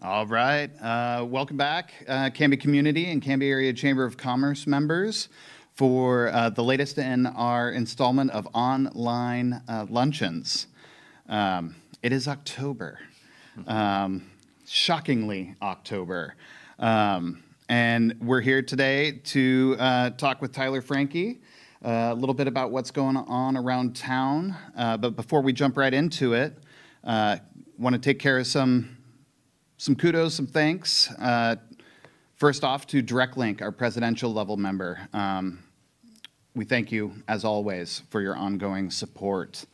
All right. Welcome back, Canby community and Canby Area Chamber of Commerce members, for the latest in our installment of online luncheons. It is October, shockingly October. And we're here today to talk with Tyler Francke a little bit about what's going on around town. But before we jump right into it, want to take care of some kudos, some thanks. First off to Direct Link, our presidential level member. We thank you, as always, for your ongoing support.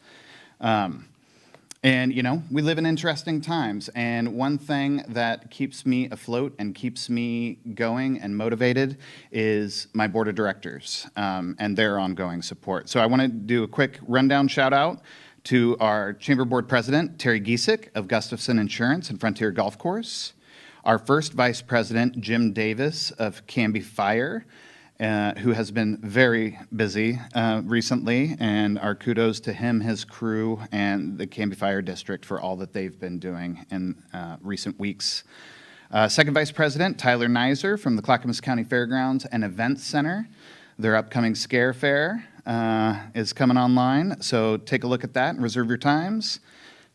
And, you know, we live in interesting times, and one thing that keeps me afloat and keeps me going and motivated is my board of directors and their ongoing support. So I want to do a quick rundown shout out to our Chamber Board President, Terry Giesick of Gustafson Insurance and Frontier Golf Course, our first Vice President, Jim Davis of Canby Fire, who has been very busy recently, and our kudos to him, his crew, and the Canby Fire District for all that they've been doing in recent weeks. Second Vice President, Tyler Nizer from the Clackamas County Fairgrounds and Events Center. Their upcoming Scare Fair is coming online, so take a look at that and reserve your times.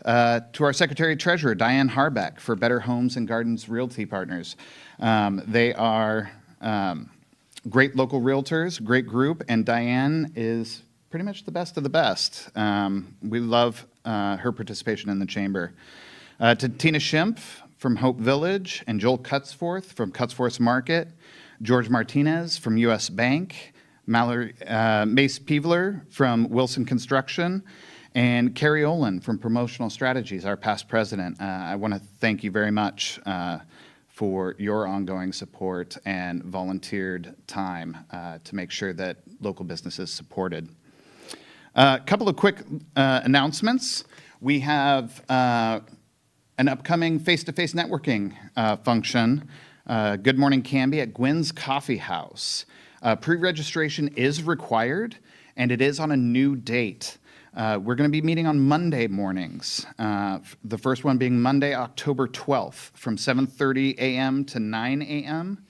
To our Secretary Treasurer, Diane Harbeck, for Better Homes and Gardens Realty Partners. They are great local realtors, great group, and Diane is pretty much the best of the best. We love her participation in the chamber. To Tina Schimpf from Hope Village, and Joel Cutsforth from Cutsforth Market, George Martinez from U.S. Bank, Mace Peevler from Wilson Construction, and Carrie Olin from Promotional Strategies, our past president. I want to thank you very much for your ongoing support and volunteered time to make sure that local businesses supported. A couple of quick announcements. We have an upcoming face-to-face networking function, Good Morning Canby at Gwynn's Coffee House. Pre-registration is required, and it is on a new date. We're going to be meeting on Monday mornings, the first one being Monday, October 12th, from 7:30 a.m. to 9 a.m.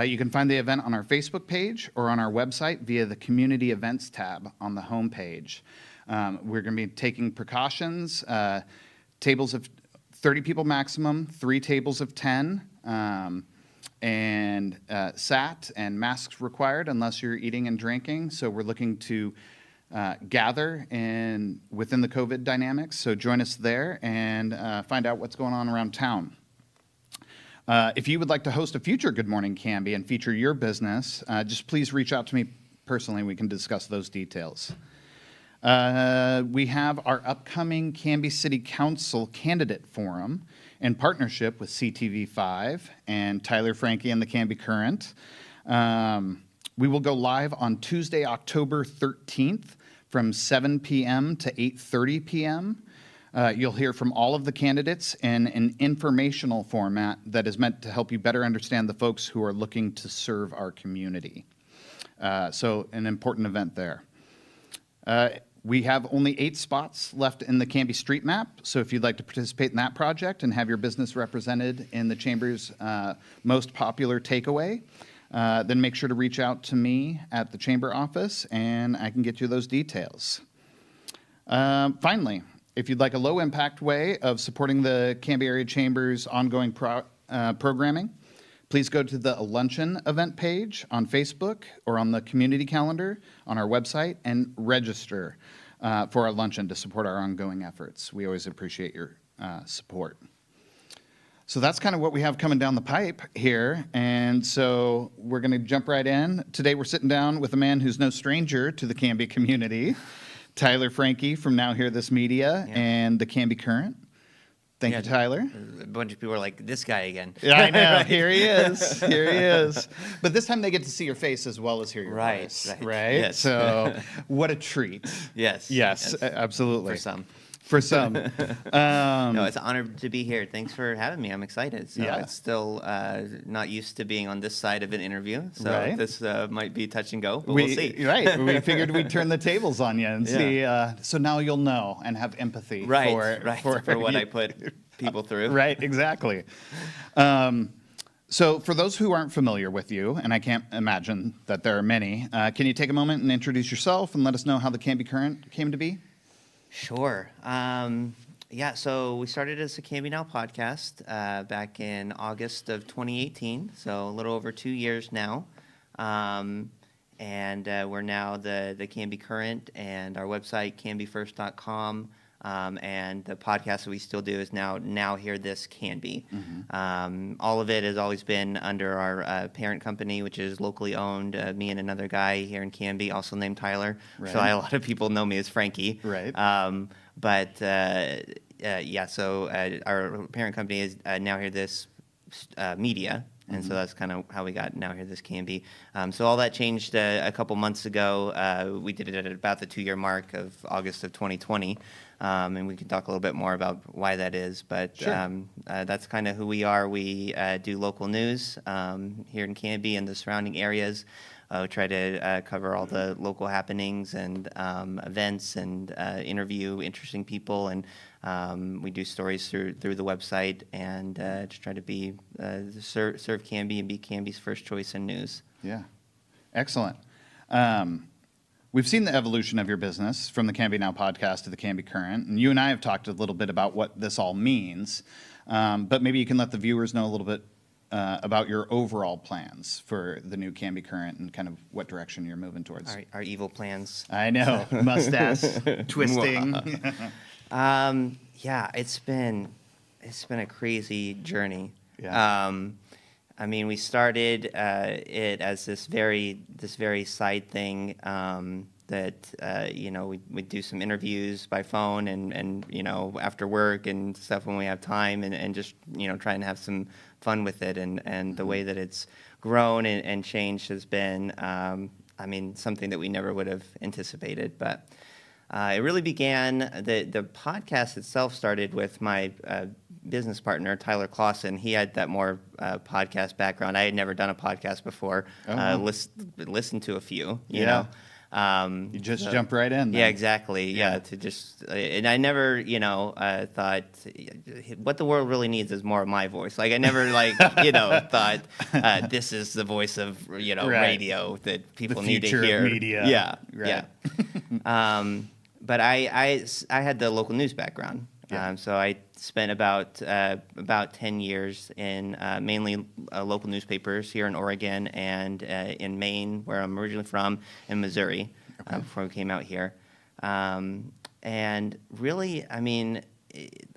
You can find the event on our Facebook page or on our website via the Community Events tab on the homepage. We're going to be taking precautions, tables of 30 people maximum, 3 tables of 10, and SAT and masks required unless you're eating and drinking. So we're looking to gather within the COVID dynamics. So join us there and find out what's going on around town. If you would like to host a future Good Morning Canby and feature your business, just please reach out to me personally. We can discuss those details. We have our upcoming Canby City Council Candidate Forum in partnership with CTV5 and Tyler Francke and the Canby Current. We will go live on Tuesday, October 13th from 7 p.m. to 8:30 p.m. You'll hear from all of the candidates in an informational format that is meant to help you better understand the folks who are looking to serve our community. So an important event there. We have only 8 spots left in the Canby Street Map, so if you'd like to participate in that project and have your business represented in the Chamber's most popular takeaway, then make sure to reach out to me at the Chamber office, and I can get you those details. Finally, if you'd like a low-impact way of supporting the Canby Area Chamber's ongoing programming, please go to the Luncheon event page on Facebook or on the community calendar on our website and register for our luncheon to support our ongoing efforts. We always appreciate your support. So that's kind of what we have coming down the pipe here, and so we're going to jump right in. Today we're sitting down with a man who's no stranger to the Canby community, Tyler Francke from Now Hear This Media and the Canby Current. Thank you, Tyler. A bunch of people are like, this guy again. Yeah, I know. Right. Here he is. Here he is. But this time they get to see your face as well as hear your voice. Right. Yes. So what a treat. Yes. Absolutely. For some. No, it's an honor to be here. Thanks for having me. I'm excited. So it's still not used to being on this side of an interview. So this might be touch and go, but we'll see. Right. We figured we'd turn the tables on you and see. So now you'll know and have empathy for what I put people through. Right, exactly. So for those who aren't familiar with you, and I can't imagine that there are many, can you take a moment and introduce yourself and let us know how the Canby Current came to be? Sure. So we started as a Canby Now podcast back in August of 2018, so a little over 2 years now. We're now the Canby Current, and our website, canbyfirst.com. And the podcast that we still do is now Hear This Canby. All of it has always been under our parent company, which is locally owned. Me and another guy here in Canby, also named Tyler. Right. So a lot of people know me as Francke. Right. So our parent company is Now Hear This Media. And so that's kind of how we got Now Hear This Canby. So all that changed a couple months ago. We did it at about the 2-year mark of August of 2020. And we can talk a little bit more about why that is. But Sure. that's kind of who we are. We do local news here in Canby and the surrounding areas. We try to cover all the local happenings and events and interview interesting people. And we do stories through the website and just try to be serve Canby and be Canby's first choice in news. Yeah. Excellent. We've seen the evolution of your business from the Canby Now podcast to the Canby Current, and you and I have talked a little bit about what this all means, but maybe you can let the viewers know a little bit about your overall plans for the new Canby Current and kind of what direction you're moving towards. Our evil plans. I know, mustache twisting. It's been a crazy journey. Yeah. We started it as this very side thing that we do some interviews by phone and after work and stuff when we have time and just try and have some fun with it and the way that it's grown and changed has been something that we never would have anticipated, but it really began, the podcast itself started with my business partner, Tyler Clausen. He had that more podcast background. I had never done a podcast before. Listened to a few, you know. You just jump right in. Then. Yeah, exactly. Yeah, and I never, thought what the world really needs is more of my voice. Like I never, thought this is the voice of Right. radio that people need to future hear. Of media. Yeah, Right. yeah. But I had the local news background. Yeah. So I spent about 10 years in mainly local newspapers here in Oregon and in Maine, where I'm originally from, and Missouri, before we came out here. And really,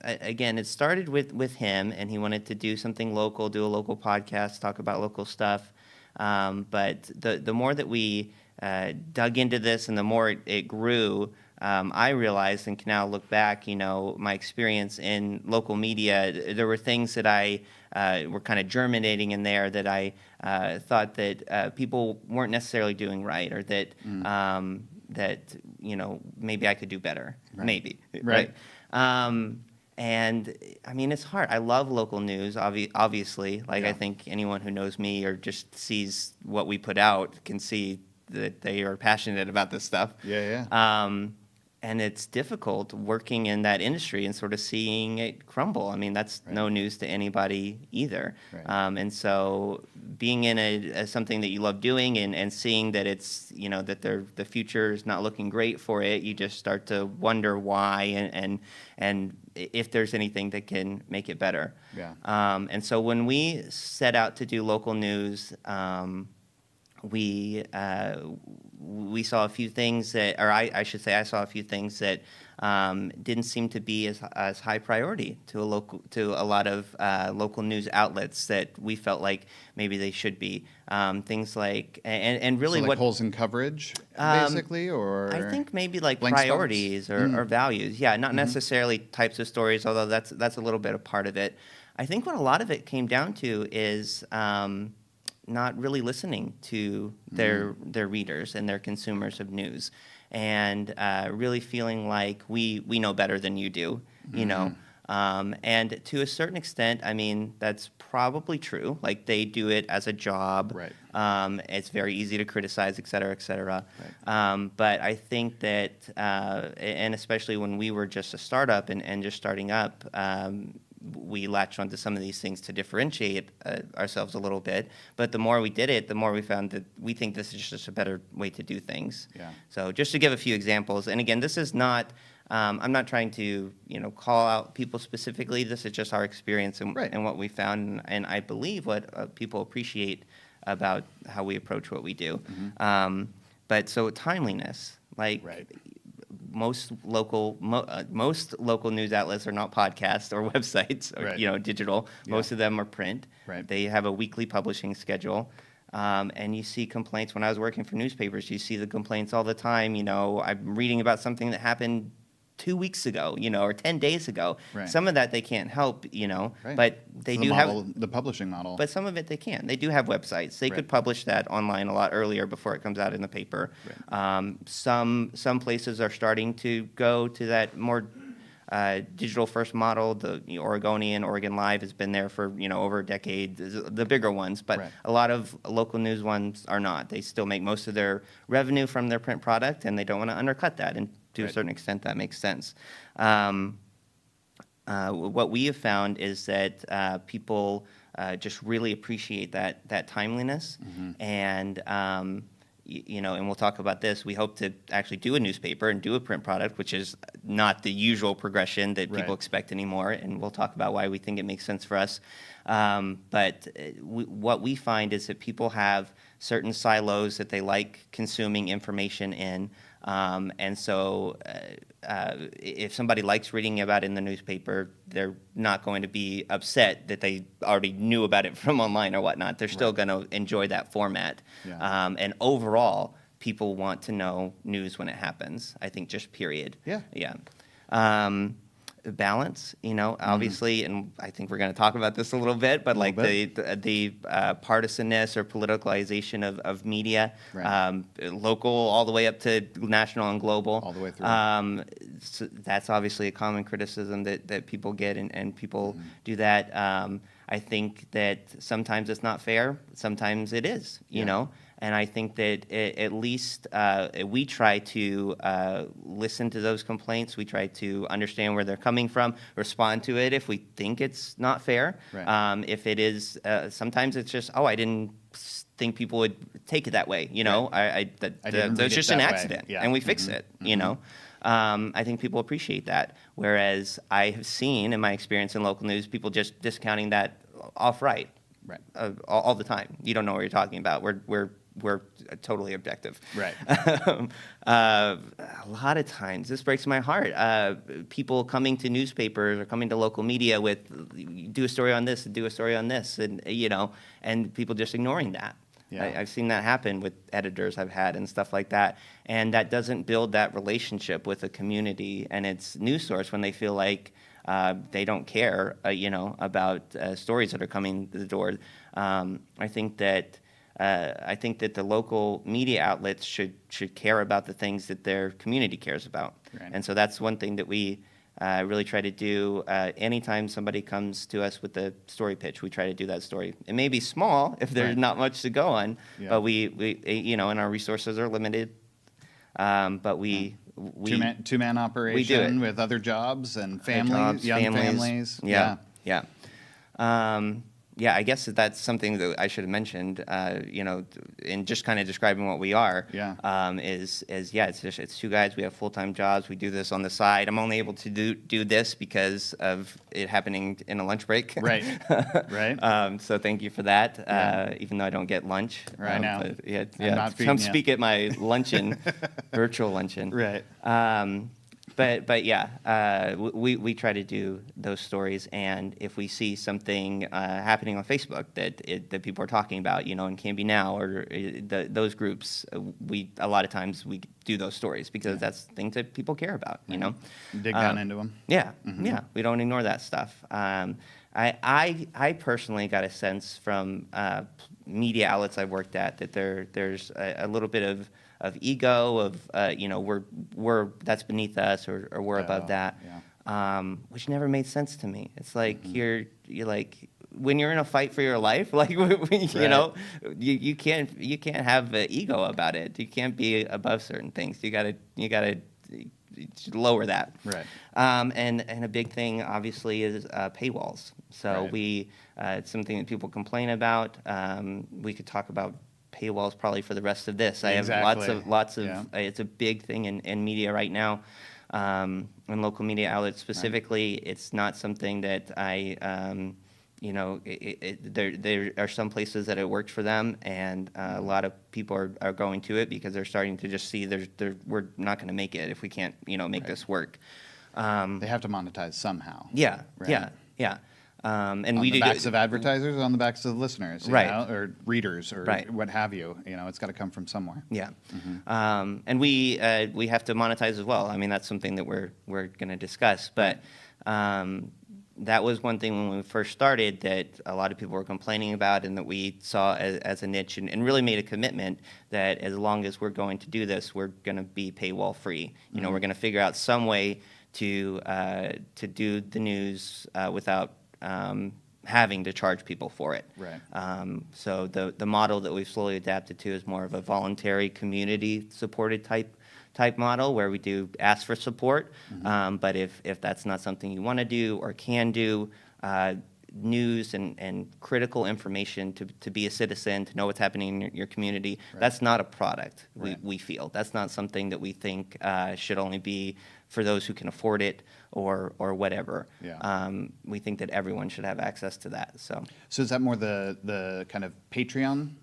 again, it started with him, and he wanted to do something local, do a local podcast, talk about local stuff. But the more that we dug into this and the more it grew, I realized and can now look back, my experience in local media, there were things that I were kind of germinating in there that I thought that people weren't necessarily doing right, or that maybe I could do better, Right. maybe, Right. And it's hard. I love local news, obviously. Like Yeah. I think anyone who knows me or just sees what we put out can see that they are passionate about this stuff. Yeah. And it's difficult working in that industry and sort of seeing it crumble. That's Right. no news to anybody either. Right. And so being in something that you love doing and seeing that it's, that the future is not looking great for it, you just start to wonder why and if there's anything that can make it better. Yeah. And so when we set out to do local news, we saw a few things that, or I should say, I saw a few things that didn't seem to be as high priority to a lot of local news outlets that we felt like maybe they should be. Things like and really so like what holes in coverage, basically, or I think maybe like blank spots? priorities or values. Yeah, not necessarily types of stories, although that's a little bit a part of it. I think what a lot of it came down to is not really listening to their readers and their consumers of news, and really feeling like we know better than you do, and to a certain extent, that's probably true. Like they do it as a job. Right. It's very easy to criticize, et cetera, et cetera. Right. But I think that, and especially when we were just a startup and just starting up, we latched onto some of these things to differentiate ourselves a little bit. But the more we did it, the more we found that we think this is just a better way to do things. Yeah. So just to give a few examples, and again, this is not, I'm not trying to, call out people specifically. This is just our experience and, Right. and what we found, and I believe what people appreciate about how we approach what we do. But so timeliness, like Right. most local news outlets are not podcasts or websites or Right. digital. Yeah. Most of them are print. Right. They have a weekly publishing schedule. And you see complaints. When I was working for newspapers, you see the complaints all the time. I'm reading about something that happened 2 weeks ago, or 10 days ago. Right. Some of that they can't help, Right. but they The do model, have. the publishing model. But some of it they can. They do have websites. They could Right. publish that online a lot earlier before it comes out in the paper. Right. Some places are starting to go to that more digital first model. The Oregonian, Oregon Live has been there for over a decade. The bigger ones, but Right. a lot of local news ones are not. They still make most of their revenue from their print product, and they don't want to undercut that. And to a Right. certain extent, that makes sense. What we have found is that people just really appreciate that timeliness, and and we'll talk about this. We hope to actually do a newspaper and do a print product, which is not the usual progression that people Right. expect anymore, and we'll talk about why we think it makes sense for us. But what we find is that people have certain silos that they like consuming information in. And so if somebody likes reading about it in the newspaper, they're not going to be upset that they already knew about it from online or whatnot. They're still going to enjoy that format. Yeah. And overall, people want to know news when it happens, I think, just period. Yeah. Yeah. Balance, obviously, and I think we're going to talk about this a little bit, but like the partisanness or politicalization of media, Right. local all the way up to national and global. All the way through. So that's obviously a common criticism that people get, and people do that. I think that sometimes it's not fair. Sometimes it is, you know. And I think that at least we try to listen to those complaints. We try to understand where they're coming from, respond to it if we think it's not fair. Right. If it is, sometimes it's just, I didn't think people would take it that way. That didn't read was it just an that way. accident, Yeah. and we fix it. I think people appreciate that. Whereas I have seen in my experience in local news, people just discounting that outright. Right. All the time. You don't know what you're talking about. We're totally objective. Right. A lot of times, this breaks my heart. People coming to newspapers or coming to local media with, do a story on this, do a story on this, and and people just ignoring that. Yeah. I've seen that happen with editors I've had and stuff like that, and that doesn't build that relationship with a community and its news source when they feel like they don't care, about stories that are coming to the door. I think that the local media outlets should care about the things that their community cares about. Right. And so that's one thing that we really try to do. Anytime somebody comes to us with a story pitch, we try to do that story. It may be small if there's Right. not much to go on, Yeah. but we and our resources are limited. But we Two-man operation it. with other jobs and Other families, jobs, young families. Yeah. I guess that's something that I should have mentioned. In just kind of describing what we are. Yeah. It's two guys. We have full-time jobs. We do this on the side. I'm only able to do this because of it happening in a lunch break. Right. Right. So thank you for that. Yeah. Even though I don't get lunch. Right now. But yeah. I'm not feeding Come you. speak at my luncheon, virtual luncheon. Right. But yeah, we try to do those stories, and if we see something happening on Facebook that people are talking about, in Canby Now or those groups, a lot of times we do those stories because that's things that people care about, Dig down into them. Yeah, yeah, we don't ignore that stuff. I personally got a sense from media outlets I've worked at that there's a little bit of ego of we're that's beneath us or we're above that, which never made sense to me. It's like you're like when you're in a fight for your life, like you can't have ego about it. You can't be above certain things. You gotta lower that. Right. And a big thing, obviously, is paywalls. So Right. it's something that people complain about. We could talk about paywalls probably for the rest of this. I have lots of. Yeah. It's a big thing in media right now, in local media outlets specifically. Right. It's not something that I. There are some places that it worked for them, and a lot of people are going to it because they're starting to just see we're not going to make it if we can't make this work. They have to monetize somehow. Yeah, right? yeah. And on we the do backs of advertisers, on the backs of listeners, right, or readers, or right. what have you. It's got to come from somewhere. Yeah, and we have to monetize as well. I mean, that's something that we're going to discuss, but. That was one thing when we first started that a lot of people were complaining about, and that we saw as a niche, and really made a commitment that as long as we're going to do this, we're going to be paywall free. We're going to figure out some way to do the news without having to charge people for it. Right. So the model that we've slowly adapted to is more of a voluntary, community supported type model where we do ask for support, but if that's not something you want to do or can do, news and critical information to be a citizen, to know what's happening in your community, that's not a product, we feel. That's not something that we think should only be for those who can afford it or whatever. Yeah. We think that everyone should have access to that. So is that more the kind of Patreon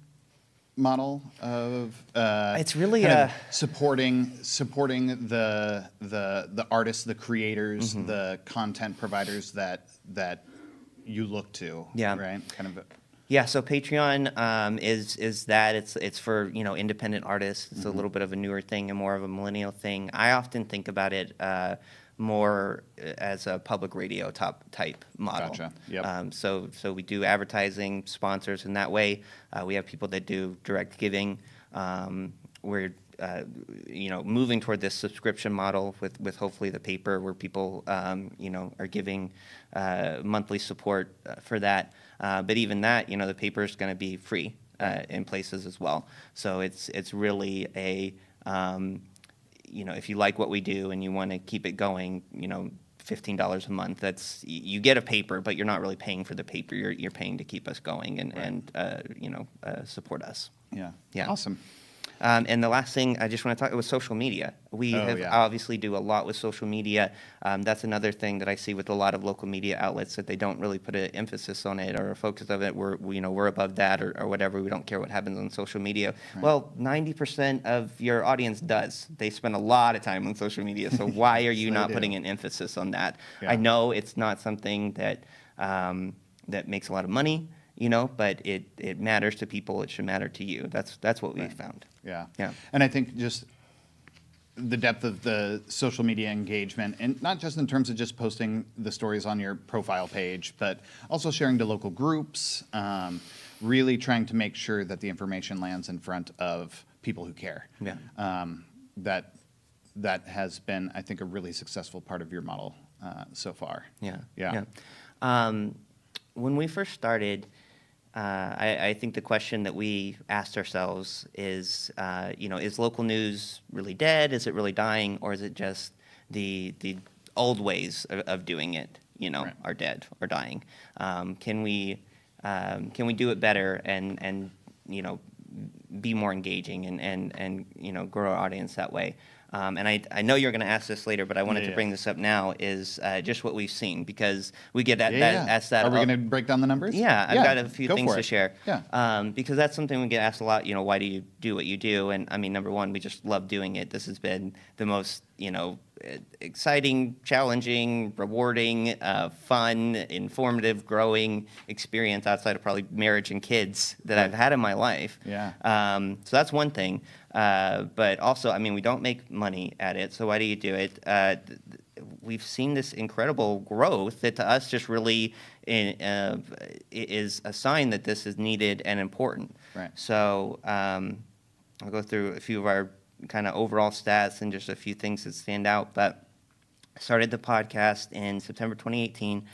model of it's really supporting the artists, the creators, the content providers that you look to, right? Kind of. Yeah, so Patreon is that it's for independent artists. It's a little bit of a newer thing and more of a millennial thing. I often think about it more as a public radio type model. Gotcha. Yep. So we do advertising, sponsors in that way. We have people that do direct giving. We're moving toward this subscription model with hopefully the paper where people are giving monthly support for that. But even that, the paper is going to be free in places as well. So it's really a if you like what we do and you want to keep it going, $15 a month. That's you get a paper, but you're not really paying for the paper. You're paying to keep us going and support us. Yeah. Yeah. Awesome. And the last thing I just want to talk was social media. We obviously do a lot with social media. That's another thing that I see with a lot of local media outlets that they don't really put an emphasis on it or a focus of it. We're above that or whatever. We don't care what happens on social media. Right. Well, 90% of your audience does. They spend a lot of time on social media. So why are you not putting an emphasis on that? Yeah. I know it's not something that that makes a lot of money. But it matters to people. It should matter to you. That's what we found. Yeah. Yeah. And I think just the depth of the social media engagement, and not just in terms of just posting the stories on your profile page, but also sharing to local groups, really trying to make sure that the information lands in front of people who care. Yeah. That has been, I think, a really successful part of your model so far. Yeah. Yeah. When we first started, I think the question that we asked ourselves is, is local news really dead? Is it really dying? Or is it just the old ways of doing it, are dead or dying? Can we do it better and be more engaging and grow our audience that way? And I know you're going to ask this later, but I wanted to bring this up now, is just what we've seen, because we get asked that. Are we going to break down the numbers? Yeah, I've got a few things to share. Yeah. Because that's something we get asked a lot, why do you do what you do? And I mean, number one, we just love doing it. This has been the most, exciting, challenging, rewarding, fun, informative, growing experience outside of probably marriage and kids that I've had in my life. Yeah. So that's one thing. But also, I mean, we don't make money at it, so why do you do it? We've seen this incredible growth that to us just really is a sign that this is needed and important. Right. So I'll go through a few of our kind of overall stats and just a few things that stand out. But I started the podcast in September 2018.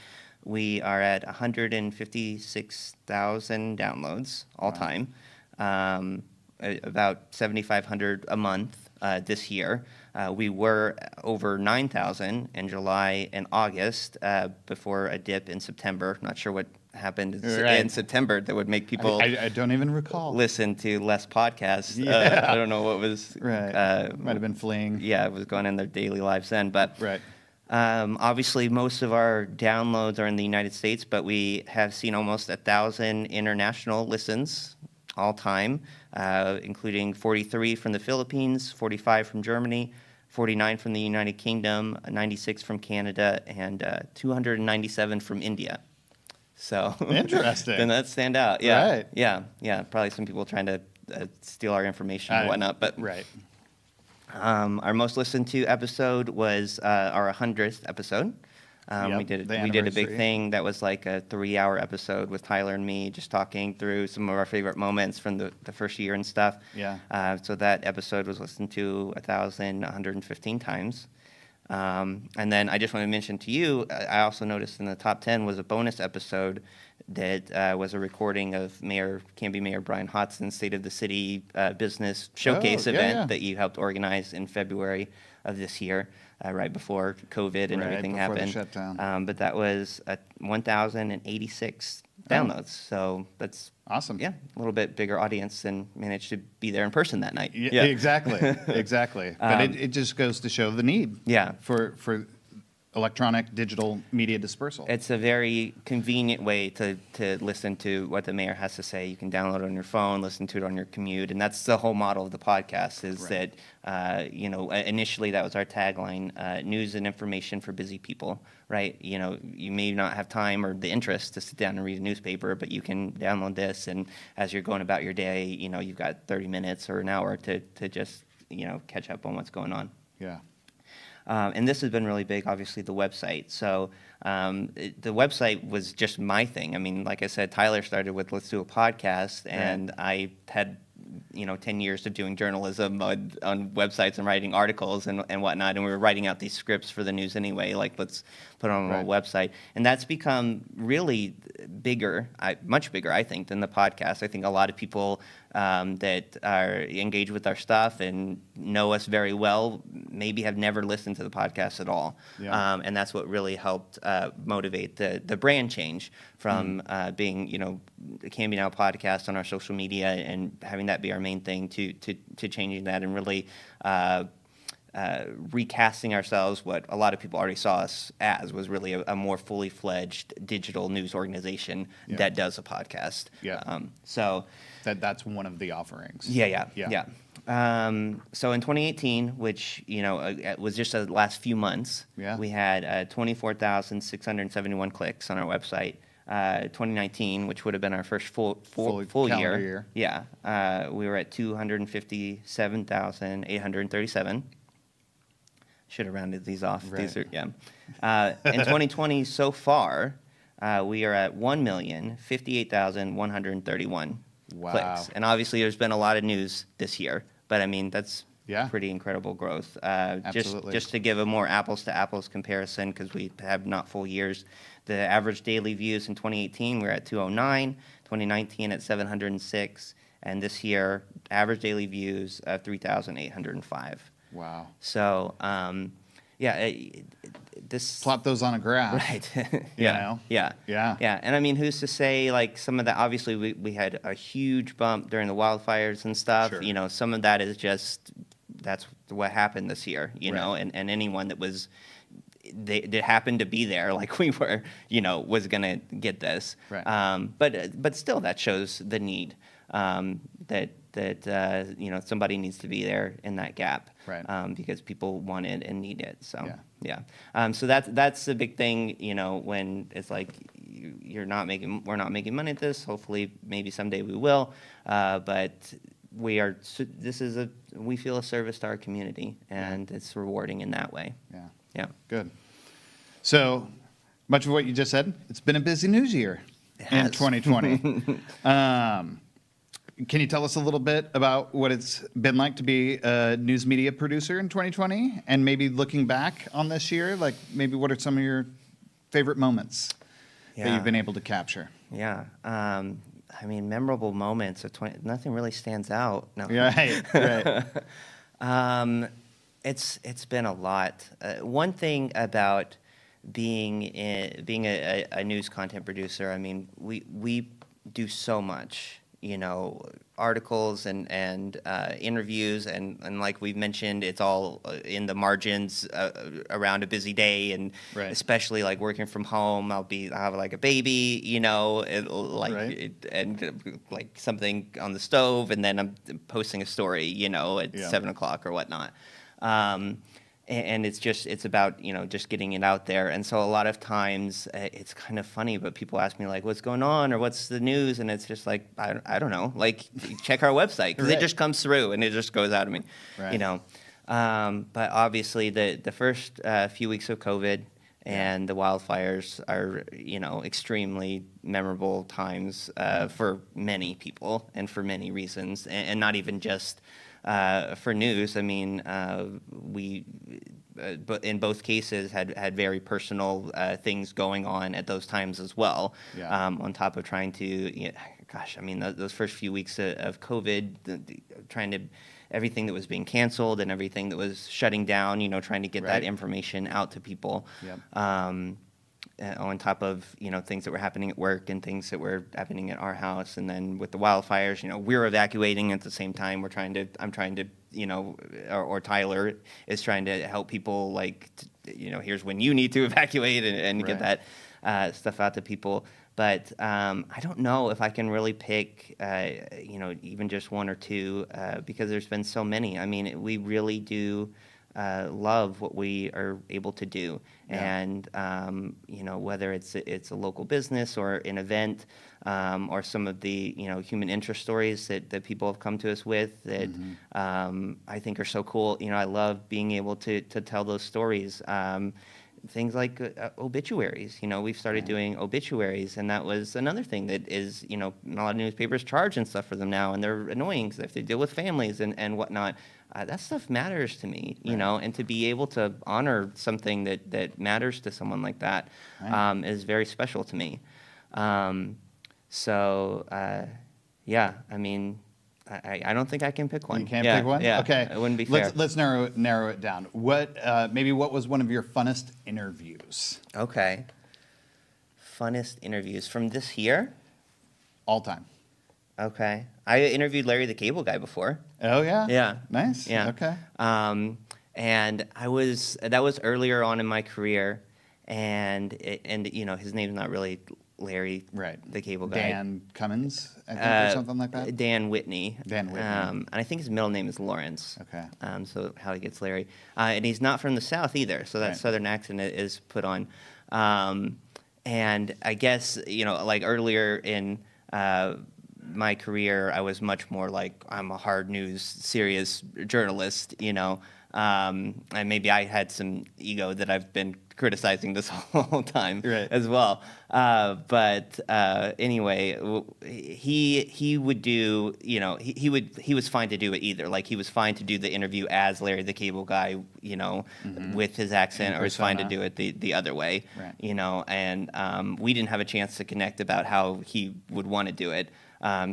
We are at 156,000 downloads all time. about 7,500 a month this year. We were over 9,000 in July and August before a dip in September. Not sure what happened in September that would make people I don't even recall. listen to less podcasts. Yeah. I don't know what was Right. Might have been fleeing. Yeah, it was going in their daily lives then. But Right. obviously, most of our downloads are in the United States, but we have seen almost 1,000 international listens all time, including 43 from the Philippines, 45 from Germany, 49 from the United Kingdom, 96 from Canada, and 297 from India. So Interesting. Then that stand out. Yeah, Right. yeah. Probably some people trying to steal our information and whatnot, but right. Our most listened to episode was our 100th episode. Yep, we did the a big anniversary. thing that was like a 3-hour episode with Tyler and me, just talking through some of our favorite moments from the first year and stuff. Yeah. So that episode was listened to 1,115 times. And then I just want to mention to you, I also noticed in the top 10 was a bonus episode that was a recording of Canby Mayor Brian Hotson's State of the City business showcase event that you helped organize in February of this year, right before COVID and everything before the happened. shutdown. But that was 1,086 downloads. So that's Awesome. yeah, a little bit bigger audience and managed to be there in person that night. Yeah. Exactly. Exactly. But it just goes to show the need. Yeah. For electronic digital media dispersal. It's a very convenient way to listen to what the mayor has to say. You can download it on your phone, listen to it on your commute, and that's the whole model of the podcast. Is Right. that initially that was our tagline: news and information for busy people. Right? You may not have time or the interest to sit down and read a newspaper, but you can download this, and as you're going about your day, you've got 30 minutes or an hour to just catch up on what's going on. Yeah. And this has been really big, obviously, the website. So the website was just my thing. I mean, like I said, Tyler started with Let's Do a Podcast, and I had 10 years of doing journalism on websites and writing articles and whatnot, and we were writing out these scripts for the news anyway, like let's put it on a website. And that's become really bigger, much bigger, I think, than the podcast. I think a lot of people that are engaged with our stuff and know us very well maybe have never listened to the podcast at all. Yeah. And that's what really helped motivate the brand change from being, the Canby Now podcast on our social media and having that be our main thing to changing that and really recasting ourselves. What a lot of people already saw us as was really a more fully fledged digital news organization that does a podcast. Yeah. So That's one of the offerings. Yeah. So in 2018, which was just the last few months, we had 24,671 clicks on our website. 2019, which would have been our first full calendar year. Yeah, we were at 257,837. Should have rounded these off. Right. These are in 2020 so far, we are at 1,058,131 clicks. And obviously, there's been a lot of news this year, but I mean that's pretty incredible growth. Absolutely. Just to give a more apples to apples comparison, because we have not full years. The average daily views in 2018 we're at 209, 2019 at 706, and this year average daily views of 3,805. Wow. So, this Plot those on a graph. right. Yeah. Yeah. And I mean, who's to say? Like some of that, obviously, we had a huge bump during the wildfires and stuff. Sure. Some of that is just that's what happened this year. Right. And anyone that was. They happened to be there, like we were, was gonna get this. Right. But still, that shows the need that somebody needs to be there in that gap. Right. Because people want it and need it. So Yeah. so that's the big thing. When it's like we're not making money at this. Hopefully, maybe someday we will. But we feel a service to our community, and it's rewarding in that way. Yeah. Yeah. Good. So much of what you just said, it's been a busy news year in 2020. Can you tell us a little bit about what it's been like to be a news media producer in 2020? And maybe looking back on this year, like maybe what are some of your favorite moments that you've been able to capture? Yeah. I mean, memorable moments of 20. Nothing really stands out. No. Right. It's been a lot. One thing about being a news content producer, I mean, we do so much, articles and interviews, and like we've mentioned, it's all in the margins around a busy day, and Right. especially like working from home, I'll have like a baby, Right. and like something on the stove, and then I'm posting a story, at Yeah. 7 o'clock or whatnot. And it's about, just getting it out there. And so a lot of times it's kind of funny, but people ask me like, what's going on or what's the news? And it's just like, I don't know, like check our website, because Right. it just comes through and it just goes out of me, Right. But obviously the first few weeks of COVID and the wildfires are, extremely memorable times for many people and for many reasons, and not even just for news. I mean, but in both cases had very personal things going on at those times as well. Yeah. On top of trying to, gosh, I mean, those first few weeks of COVID, trying to everything that was being canceled and everything that was shutting down, trying to get Right. that information out to people. Yep. On top of, things that were happening at work and things that were happening at our house. And then with the wildfires, we're evacuating at the same time. I'm trying to, or Tyler is trying to help people, like, here's when you need to evacuate and Right. get that stuff out to people. But I don't know if I can really pick, even just one or two, because there's been so many. I mean, we really do love what we are able to do. Yeah. And, whether it's a local business or an event, or some of the, human interest stories that people have come to us with that I think are so cool. I love being able to tell those stories. Things like obituaries. We've started Right. doing obituaries, and that was another thing that is, a lot of newspapers charge and stuff for them now, and they're annoying because they have to deal with families and whatnot. That stuff matters to me, Right. and to be able to honor something that matters to someone like that Right. is very special to me. Yeah, I mean, I don't think I can pick one. You can't Yeah, pick one? Yeah, Okay. it wouldn't be fair. Let's narrow it down. Maybe what was one of your funnest interviews Okay. Funnest interviews from this year? all time? Okay. I interviewed Larry the Cable Guy before. Oh yeah. Yeah. Nice. Yeah. Okay. And that was earlier on in my career, and his name's not really Larry Right. the Cable Guy. Dan Cummins, I think, or something like that. Dan Whitney. Dan Whitney. And I think his middle name is Lawrence. Okay. So how he gets Larry. And he's not from the South either, so that Right. Southern accent is put on. And I guess, like earlier in my career, I was much more like, I'm a hard news, serious journalist, and maybe I had some ego that I've been criticizing this whole time Right. as well. But anyway, he would do, he was fine to do it either. Like, he was fine to do the interview as Larry the Cable Guy, with his accent, In or he's fine to persona. do it the other way, Right. And we didn't have a chance to connect about how he would want to do it.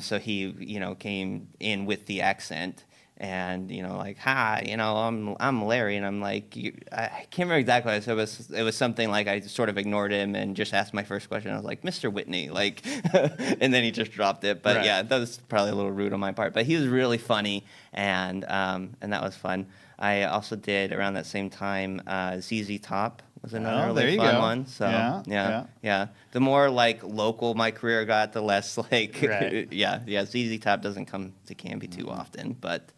So he, came in with the accent. And like, hi, I'm Larry, and I'm like, I can't remember exactly what I said. It was something like, I sort of ignored him and just asked my first question. I was like, Mr. Whitney, like, and then he just dropped it. But Right. yeah, that was probably a little rude on my part. But he was really funny, and that was fun. I also did around that same time ZZ Top was another Oh, there really you fun go. one. So Yeah. yeah. The more like local my career got, the less like Right. yeah. ZZ Top doesn't come to Canby too often, but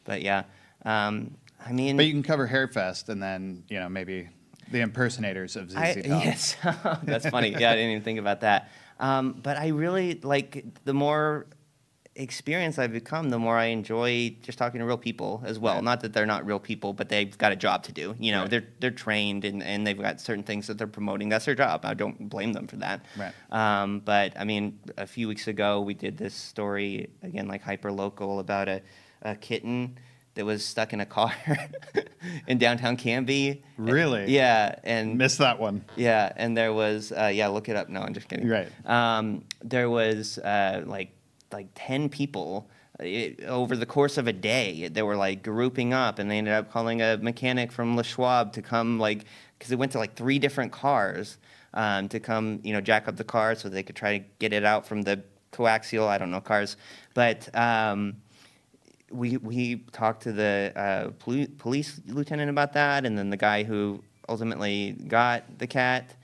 No. yeah. I mean, But you can cover Hairfest and then, maybe the impersonators of ZZ Top. yes, that's funny. Yeah, I didn't even think about that. But I really like, the more experience I've become, the more I enjoy just talking to real people as well. Right. Not that they're not real people, but they've got a job to do. Right. They're trained, and they've got certain things that they're promoting. That's their job. I don't blame them for that. Right. But I mean, a few weeks ago we did this story again, like hyper local, about a kitten that was stuck in a car in downtown Canby. Really? Yeah, and Missed that one. yeah, and there was look it up. No, I'm just kidding. Right. There was like 10 people over the course of a day. They were like grouping up, and they ended up calling a mechanic from Le Schwab to come, like, because it went to like 3 different cars to come, jack up the car so they could try to get it out from the coaxial, I don't know, cars. But we talked to the police lieutenant about that, and then the guy who ultimately got the cat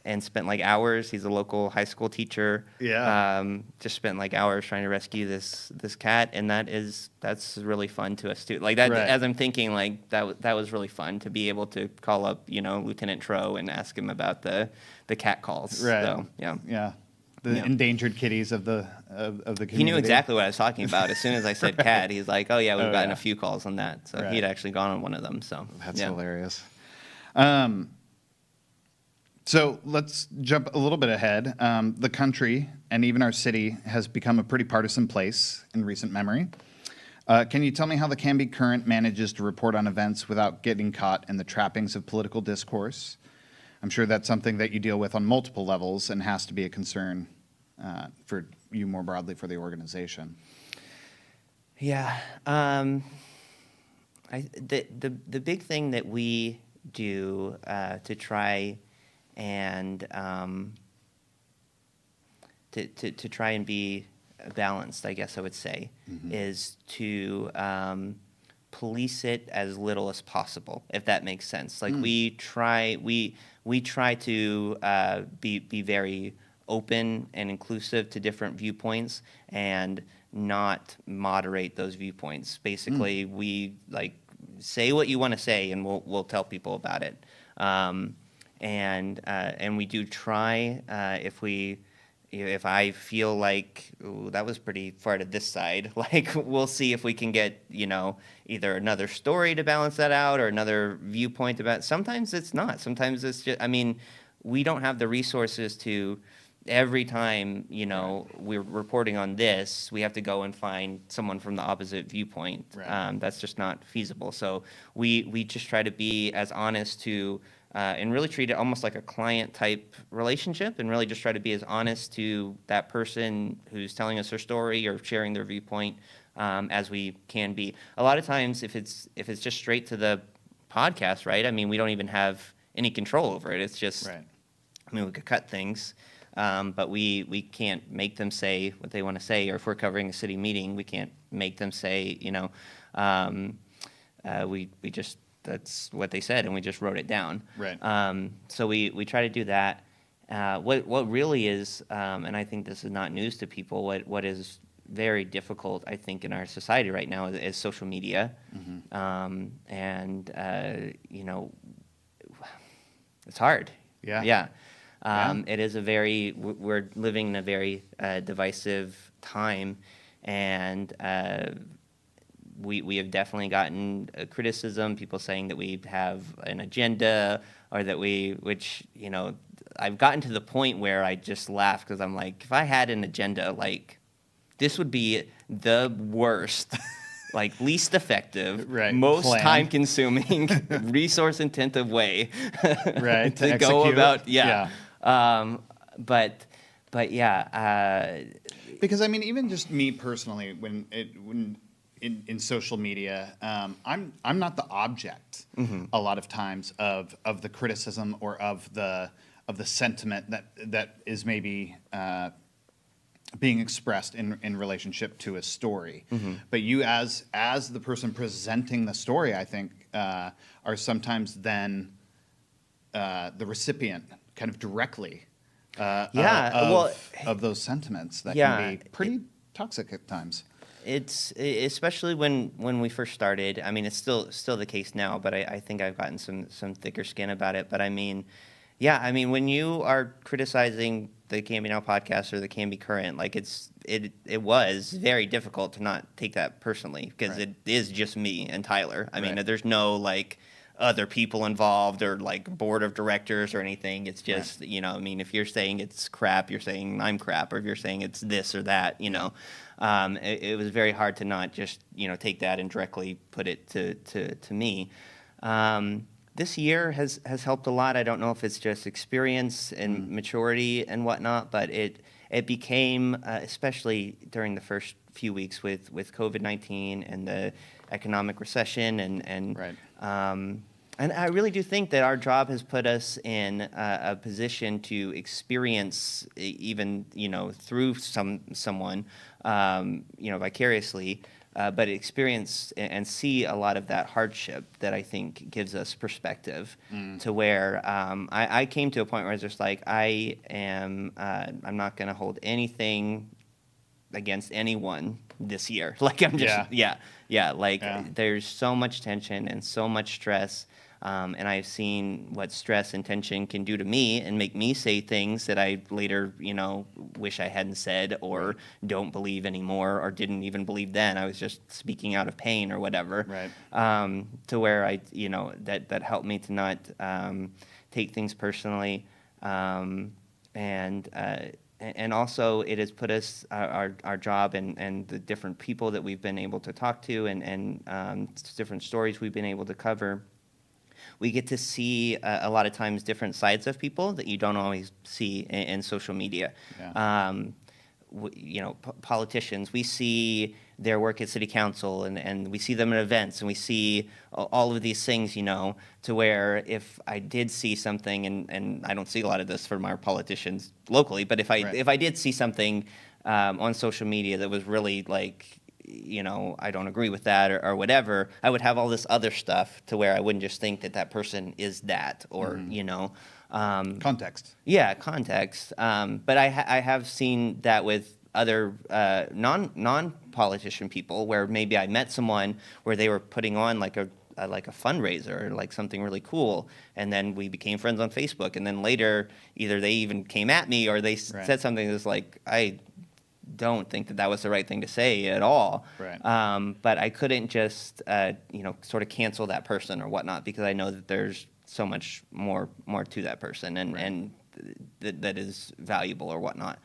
and spent like hours. He's a local high school teacher. Yeah. Just spent like hours trying to rescue this cat, and that's really fun to us too. Like that, Right. as I'm thinking, like that was really fun to be able to call up, Lieutenant Tro and ask him about the cat calls. Right. So, yeah. Yeah. The Yeah. endangered kitties of the community. He knew exactly what I was talking about. As soon as I said cat, he's like, "Oh yeah, we've gotten yeah. a few calls on that." So Right. he'd actually gone on one of them. So That's yeah. hilarious. So let's jump a little bit ahead. The country and even our city has become a pretty partisan place in recent memory. Can you tell me how the Canby Current manages to report on events without getting caught in the trappings of political discourse? I'm sure that's something that you deal with on multiple levels and has to be a concern for you more broadly for the organization. Yeah. The big thing that we do to try and to try and be balanced, I guess I would say, is to police it as little as possible, if that makes sense. Like we try to be very open and inclusive to different viewpoints and not moderate those viewpoints. Basically, we like say what you want to say, and we'll tell people about it. And we do try if I feel like, ooh, that was pretty far to this side, like we'll see if we can get, either another story to balance that out or another viewpoint about. Sometimes it's not. Sometimes it's just, we don't have the resources to every time, we're reporting on this, we have to go and find someone from the opposite viewpoint. Right. That's just not feasible. So we just try to be as honest to and really treat it almost like a client type relationship, and really just try to be as honest to that person who's telling us their story or sharing their viewpoint as we can be. A lot of times, if it's just straight to the podcast, right? We don't even have any control over it. It's just, Right. we could cut things, but we can't make them say what they want to say. Or if we're covering a city meeting, we can't make them say, we just, that's what they said, and we just wrote it down. Right. So we try to do that. What really is, and I think this is not news to people, what is very difficult, I think, in our society right now is social media. And it's hard. Yeah. Yeah. Yeah. It is we're living in a very divisive time, and we have definitely gotten criticism, people saying that we have an agenda, or that which, I've gotten to the point where I just laugh, because I'm like, if I had an agenda, like, this would be the worst, like, least effective, Right. most Plan. time-consuming, resource-intensive way Right. to go execute. about, yeah. But yeah. Because even just me personally, when in social media, I'm not the object a lot of times of the criticism or of the sentiment that is maybe being expressed in relationship to a story. But you, as the person presenting the story, I think are sometimes then the recipient, kind of directly. Of those sentiments that can be pretty toxic at times. It's especially when we first started. It's still the case now, but I think I've gotten some thicker skin about it. But when you are criticizing the Canby Now podcast or the Canby Current, like it was very difficult to not take that personally, because Right. it is just me and Tyler. Right. There's no like, other people involved or like board of directors or anything. It's just, you know, I mean, if you're saying it's crap, you're saying I'm crap, or if you're saying it's this or that, you know. It was very hard to not just, you know, take that and directly put it to me. This year has helped a lot. I don't know if it's just experience and maturity and whatnot, but it became, especially during the first few weeks with COVID-19 and the economic recession and I really do think that our job has put us in a position to experience, even, you know, through someone, you know, vicariously, but experience and see a lot of that hardship that I think gives us perspective to where I came to a point where I was just like, I'm not going to hold anything against anyone this year. Like I'm just, there's so much tension and so much stress. And I've seen what stress and tension can do to me and make me say things that I later, you know, wish I hadn't said or don't believe anymore or didn't even believe then. I was just speaking out of pain or whatever. Right. To where I, you know, that helped me to not take things personally. And also it has put us, our job and the different people that we've been able to talk to and different stories we've been able to cover. We get to see a lot of times different sides of people that you don't always see in social media. Yeah. You know, politicians, we see their work at city council and we see them at events and we see all of these things, you know, to where if I did see something, and I don't see a lot of this from our politicians locally, but if I did see something on social media that was really like, you know, I don't agree with that or whatever, I would have all this other stuff to where I wouldn't just think that that person is that or, you know. Context. Yeah, context. But I have seen that with other non-politician people where maybe I met someone where they were putting on like a fundraiser or like something really cool, and then we became friends on Facebook, and then later either they even came at me or they said something that's like, I don't think that was the right thing to say at all. Right. But I couldn't just, you know, sort of cancel that person or whatnot because I know that there's so much more to that person and that is valuable or whatnot.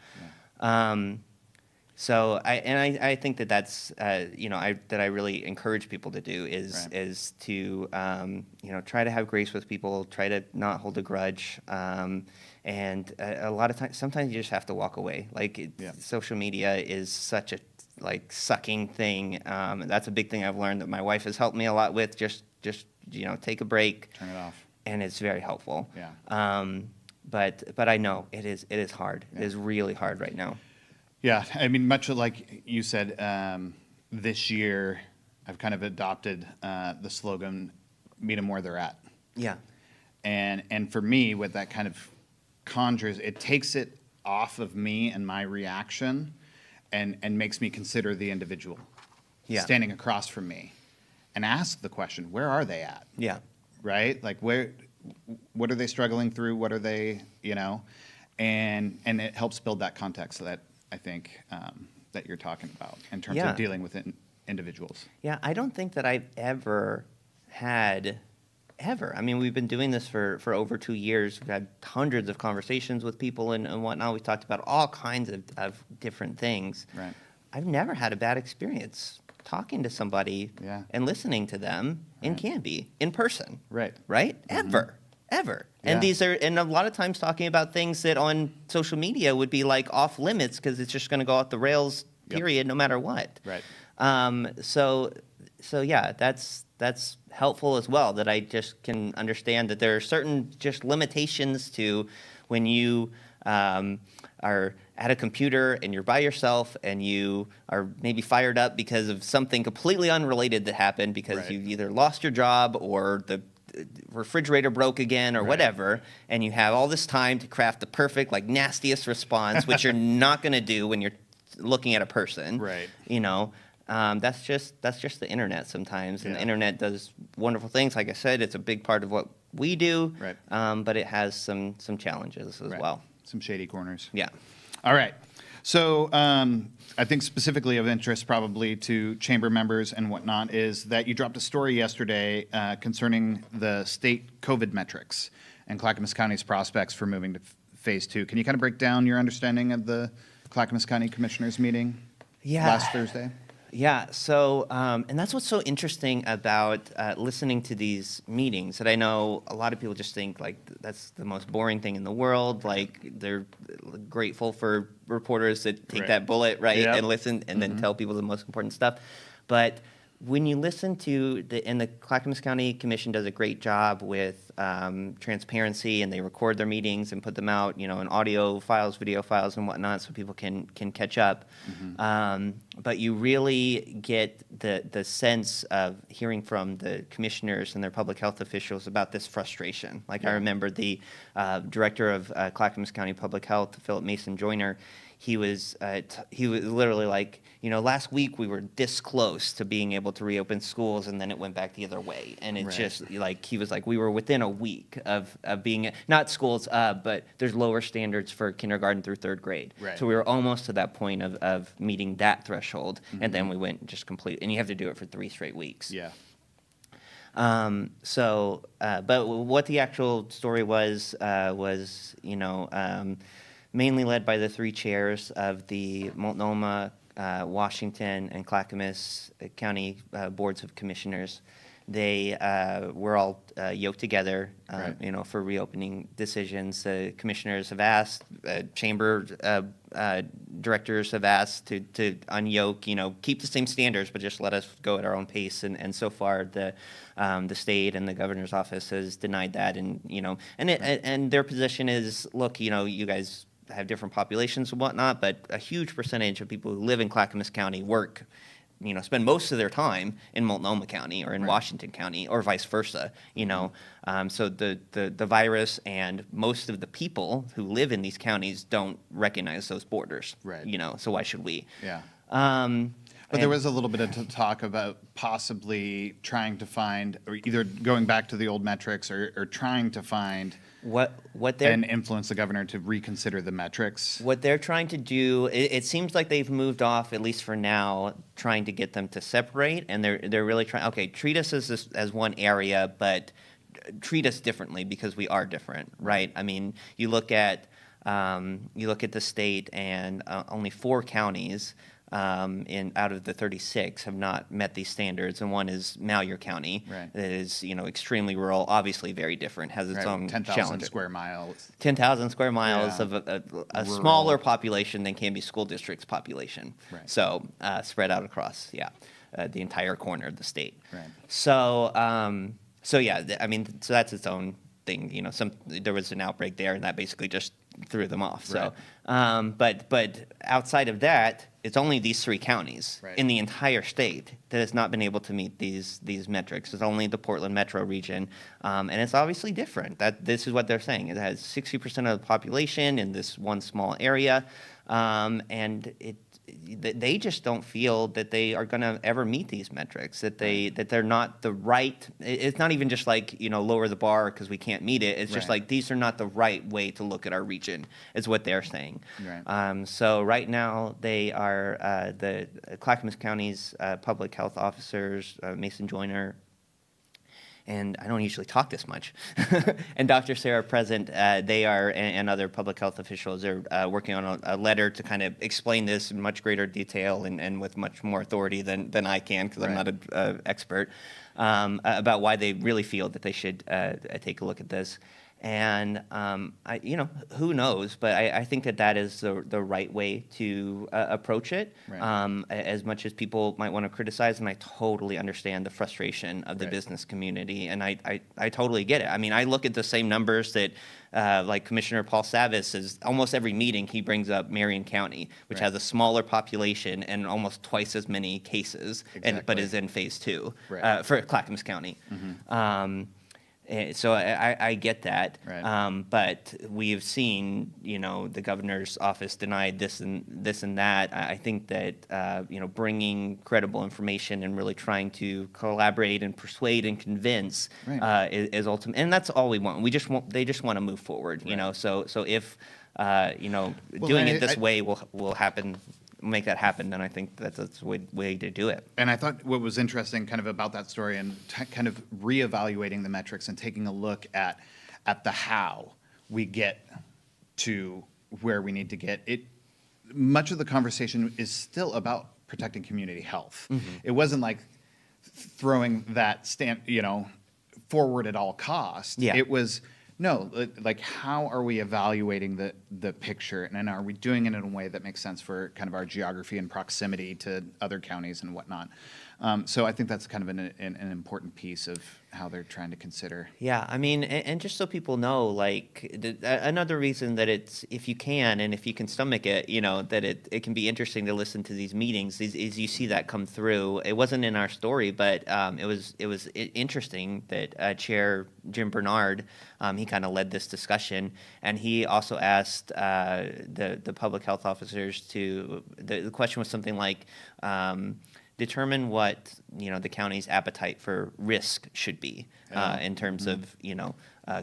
Yeah. So I think that's you know, that I really encourage people to do is to you know, try to have grace with people, try to not hold a grudge, and a lot of times, sometimes you just have to walk away. Like social media is such a like sucking thing. That's a big thing I've learned that my wife has helped me a lot with. Just you know, take a break, turn it off, and it's very helpful. Yeah. But I know it is hard. Yeah. It is really hard right now. Yeah, I mean, much like you said, this year I've kind of adopted the slogan, meet them where they're at. Yeah. And for me, what that kind of conjures, it takes it off of me and my reaction and makes me consider the individual standing across from me and ask the question, where are they at? Yeah. Right? Like, what are they struggling through? What are they, you know? And it helps build that context that I think that you're talking about in terms of dealing with individuals. Yeah, I don't think that I've ever had, I mean, we've been doing this for over 2 years. We've had hundreds of conversations with people and whatnot. We've talked about all kinds of different things. Right. I've never had a bad experience talking to somebody and listening to them in Canby, in person. Right. Right? Mm-hmm. Ever. And and a lot of times talking about things that on social media would be like off limits because it's just going to go off the rails, period, no matter what. Right. So yeah, that's helpful as well, that I just can understand that there are certain just limitations to when you are at a computer and you're by yourself and you are maybe fired up because of something completely unrelated that happened because you either lost your job or the refrigerator broke again or whatever, and you have all this time to craft the perfect, like, nastiest response, which you're not going to do when you're looking at a person. Right. You know, that's just the internet sometimes, and the internet does wonderful things. Like I said, it's a big part of what we do. Right. But it has some challenges as well. Some shady corners. Yeah. All right. So I think specifically of interest probably to chamber members and whatnot is that you dropped a story yesterday concerning the state COVID metrics and Clackamas County's prospects for moving to phase 2. Can you kind of break down your understanding of the Clackamas County Commissioners meeting last Thursday? Yeah, so, and that's what's so interesting about listening to these meetings, that I know a lot of people just think, like, that's the most boring thing in the world. Like, they're grateful for reporters that take that bullet, right, Yep. and listen, and then tell people the most important stuff. But when you listen to and the Clackamas County Commission does a great job with transparency, and they record their meetings and put them out, in audio files, video files, and whatnot, so people can catch up. But you really get the sense of hearing from the commissioners and their public health officials about this frustration. Like, I remember the director of Clackamas County Public Health, Philip Mason Joyner. He was literally like, last week we were this close to being able to reopen schools, and then it went back the other way. And it's just like, he was like, we were within a week of being, not schools, but there's lower standards for kindergarten through third grade. Right. So we were almost to that point of meeting that threshold, and then we went just complete, and you have to do it for 3 straight weeks. Yeah. But what the actual story was, mainly led by the 3 chairs of the Multnomah, Washington, and Clackamas County Boards of Commissioners. They were all yoked together, for reopening decisions. The commissioners have asked, chamber directors have asked to unyoke, keep the same standards, but just let us go at our own pace. And so far, the state and the governor's office has denied that. And and their position is, look, you guys have different populations and whatnot, but a huge percentage of people who live in Clackamas County work, spend most of their time in Multnomah County or in Washington County, or vice versa. So the virus and most of the people who live in these counties don't recognize those borders. Right. So why should we? Yeah. But there was a little bit of talk about possibly trying to find, or either going back to the old metrics, or trying to find what they're and influence the governor to reconsider the metrics. What they're trying to do, it seems like they've moved off, at least for now, trying to get them to separate, and they're really trying. Okay, treat us as one area, but treat us differently because we are different, right? I mean, you look at the state, and only 4 counties out of the 36 have not met these standards, and one is Malheur County. Right. That is, extremely rural, obviously very different, has its own 10,000 challenges. square miles. 10,000 square miles Yeah. of a smaller population than Canby School District's population. Right. So spread out across, the entire corner of the state. Right. So, so that's its own thing. There was an outbreak there, and that basically just threw them off. So, but outside of that, it's only these 3 counties in the entire state that has not been able to meet these metrics. It's only the Portland metro region, and it's obviously different. This is what they're saying. It has 60% of the population in this one small area, and they just don't feel that they are going to ever meet these metrics. That they're not the right. It's not even just like lower the bar because we can't meet it. It's just like these are not the right way to look at our region. Is what they're saying. Right. So right now they are the Clackamas County's public health officers, Mason Joyner, and I don't usually talk this much, and Dr. Sarah Present, they are, and other public health officials are working on a letter to kind of explain this in much greater detail and with much more authority than I can, because I'm not an expert, about why they really feel that they should take a look at this. And who knows? But I think that is the right way to approach it. Right. As much as people might want to criticize, and I totally understand the frustration of the business community, and I totally get it. I mean, I look at the same numbers that, like Commissioner Paul Savis is almost every meeting he brings up Marion County, which has a smaller population and almost twice as many cases, but is in phase 2 for Clackamas County. So I get that, but we've seen, the governor's office denied this and that. I think that, bringing credible information and really trying to collaborate and persuade and convince is ultimate, and that's all we want. They just want to move forward, So if doing it this I- way will happen, make that happen. And I think that's the way to do it. And I thought what was interesting kind of about that story and kind of reevaluating the metrics and taking a look at the how we get to where we need to get it. Much of the conversation is still about protecting community health. It wasn't like throwing that forward at all costs. Yeah. It was, no, like how are we evaluating the picture, and are we doing it in a way that makes sense for kind of our geography and proximity to other counties and whatnot. So I think that's kind of an important piece of how they're trying to consider. Yeah, I mean, and just so people know, like another reason that it's, if you can and if you can stomach it, that it can be interesting to listen to these meetings is you see that come through. It wasn't in our story, but it was interesting that Chair Jim Bernard, he kind of led this discussion, and he also asked the public health officers the question was something like, determine what the county's appetite for risk should be in terms of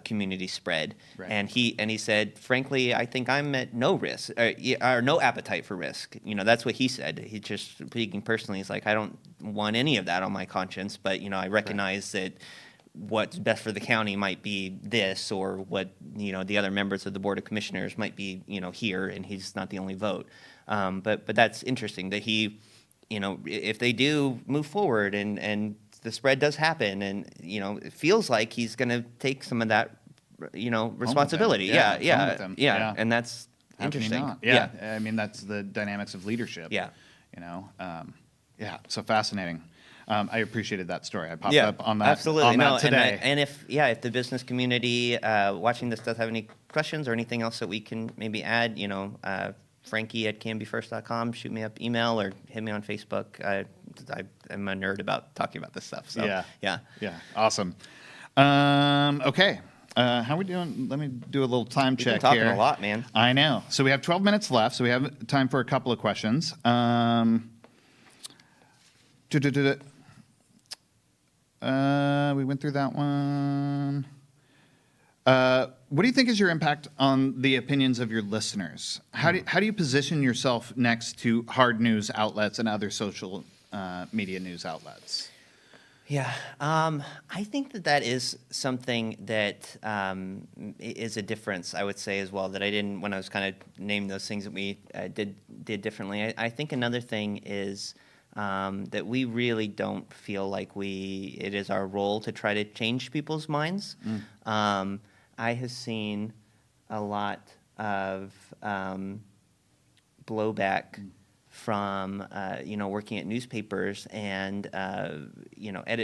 community spread. Right. And he said, frankly, I think I'm at no risk or no appetite for risk. That's what he said. He just speaking personally, he's like, I don't want any of that on my conscience, but I recognize that what's best for the county might be this, or what the other members of the board of commissioners might be here, and he's not the only vote. But that's interesting that he. If they do move forward and the spread does happen, and it feels like he's going to take some of that responsibility. Yeah, and that's interesting. Not? Yeah. I mean, that's the dynamics of leadership. Yeah. So fascinating. I appreciated that story. I popped Yeah, up on that, absolutely. on that today. And if the business community watching this does have any questions or anything else that we can maybe add, Francke at canbyfirst.com. Shoot me up email or hit me on Facebook. I'm a nerd about talking about this stuff. So yeah. Awesome. Okay. How are we doing? Let me do a little time check talking here. a lot, man. I know. So we have 12 minutes left, so we have time for a couple of questions. We went through that one. What do you think is your impact on the opinions of your listeners? How do you position yourself next to hard news outlets and other social media news outlets? Yeah, I think that is something that is a difference, I would say, as well, that I didn't, when I was kind of naming those things that we did differently. I think another thing is that we really don't feel like it is our role to try to change people's minds. I have seen a lot of blowback from working at newspapers and